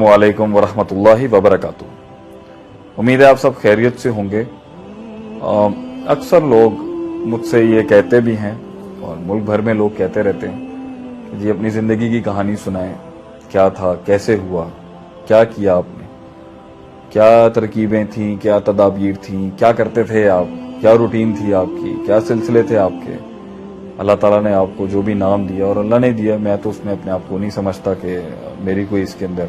अस्सलामु अलैकुम वरहमतुल्लाहि वबरकातुहू। उम्मीद है आप सब खैरियत से होंगे। अक्सर लोग मुझसे ये कहते भी हैं और मुल्क भर में लोग कहते रहते हैं कि जी अपनी ज़िंदगी की कहानी सुनाएं, क्या था, कैसे हुआ, क्या किया आपने, क्या तरकीबें थीं, क्या तदाबीर थीं, क्या करते थे आप, क्या रूटीन थी आपकी, क्या सिलसिले थे आपके। अल्लाह ताला ने आपको जो भी नाम दिया, और अल्लाह ने दिया, मैं तो उसमें अपने आप को नहीं समझता कि मेरी कोई इसके अंदर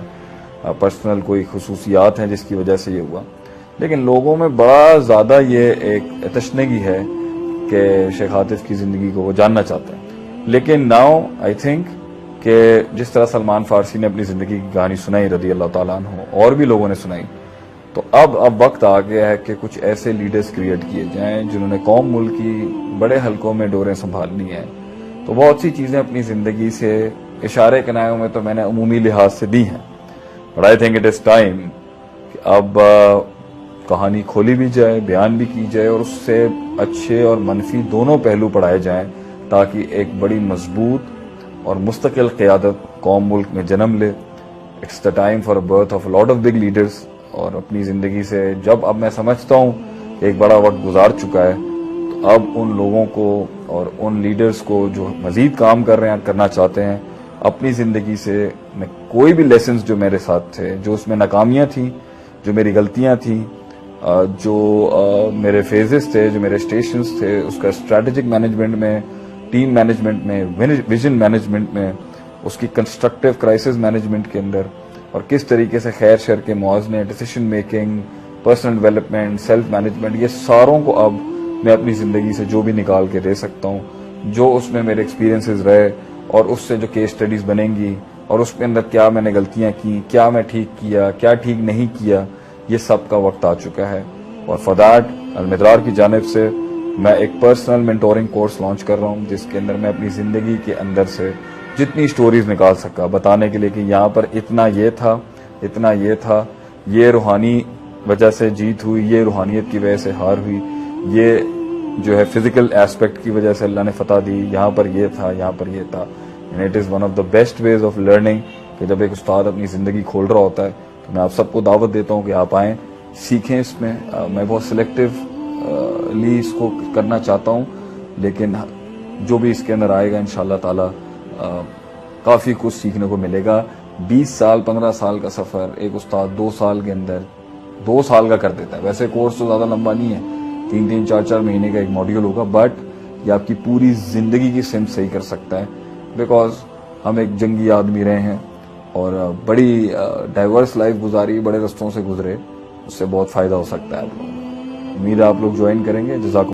पर्सनल कोई खुसूसियात हैं जिसकी वजह से ये हुआ, लेकिन लोगों में बड़ा ज़्यादा ये एक तशनगी है कि शेख आतिफ की ज़िंदगी को वो जानना चाहते हैं। लेकिन नाउ आई थिंक कि जिस तरह सलमान फारसी ने अपनी ज़िंदगी की कहानी सुनाई रदी अल्लाह ताला अन्हु, और भी लोगों ने सुनाई, तो अब वक्त आ गया है कि कुछ ऐसे लीडर्स क्रिएट किए जाएं जिन्होंने कौम मुल्क की बड़े हलकों में डोरें संभालनी है। तो बहुत सी चीज़ें अपनी ज़िंदगी से इशारे किनायों में तो मैंने उमूमी लिहाज से दी हैं, but I think it is time कि अब कहानी खोली भी जाए, बयान भी की जाए, और उससे अच्छे और मनफी दोनों पहलू पढ़ाए जाएं, ताकि एक बड़ी मजबूत और मुस्तकिल क़यादत कौम मुल्क में जन्म ले। It's the time for a birth of lot of big leaders. और अपनी ज़िंदगी से जब अब मैं समझता हूँ कि एक बड़ा वक्त गुजार चुका है, तो अब उन लोगों को और उन लीडर्स को जो मज़ीद काम कर रहे हैं, करना चाहते हैं, अपनी ज़िंदगी से मैं कोई भी लेसन्स जो मेरे साथ थे, जो उसमें नाकामियाँ थी, जो मेरी गलतियाँ थी, जो मेरे फेजेस थे, जो मेरे स्टेशंस थे, उसका स्ट्रैटेजिक मैनेजमेंट में, टीम मैनेजमेंट में, विजन मैनेजमेंट में, उसकी कंस्ट्रक्टिव क्राइसिस मैनेजमेंट के अंदर, और किस तरीके से खैर शर के मुआवजे, decision making, personal development, self management, ये सारों को अब मैं अपनी ज़िंदगी से जो भी निकाल के दे सकता हूँ, जो उसमें मेरे एक्सपीरियंसेस रहे, और उससे जो केस स्टडीज़ बनेंगी, और उसके अंदर क्या मैंने गलतियाँ की, क्या मैं ठीक किया, क्या ठीक नहीं किया, ये सब का वक्त आ चुका है। और फॉर दैट अलमिदरार की जानिब से मैं एक पर्सनल मेंटोरिंग कोर्स लॉन्च कर रहा हूँ, जिसके अंदर मैं अपनी ज़िंदगी के अंदर से जितनी स्टोरीज निकाल सका, बताने के लिए कि यहाँ पर इतना ये था, इतना ये था, ये रूहानी वजह से जीत हुई, ये रूहानियत की वजह से हार हुई, ये जो है फिजिकल एस्पेक्ट की वजह से अल्लाह ने फतह दी, यहाँ पर ये था, यहाँ पर ये था। And it is one of the best ways of learning कि जब एक उस्ताद अपनी ज़िंदगी खोल रहा होता है, तो मैं आप सबको दावत देता हूँ कि आप आएँ, सीखें इसमें। मैं बहुत सिलेक्टिवली इसको करना चाहता हूँ, लेकिन जो भी इसके अंदर आएगा इंशाअल्लाह ताला काफ़ी कुछ सीखने को मिलेगा। 20 साल 15 साल का सफ़र एक उस्ताद 2 साल के अंदर 2 साल का कर देता है। वैसे कोर्स तो ज़्यादा लंबा नहीं है, 3-3 4-4 महीने का एक मॉड्यूल होगा, बट ये आपकी पूरी ज़िंदगी की सिमत सही कर सकता है। बिकॉज हम एक जंगी आदमी रहे हैं और बड़ी डाइवर्स लाइफ गुजारी, बड़े रस्तों से गुजरे, उससे बहुत फ़ायदा हो सकता है आप लोगों को। उम्मीद है आप लोग ज्वाइन करेंगे। जज़ाकुम।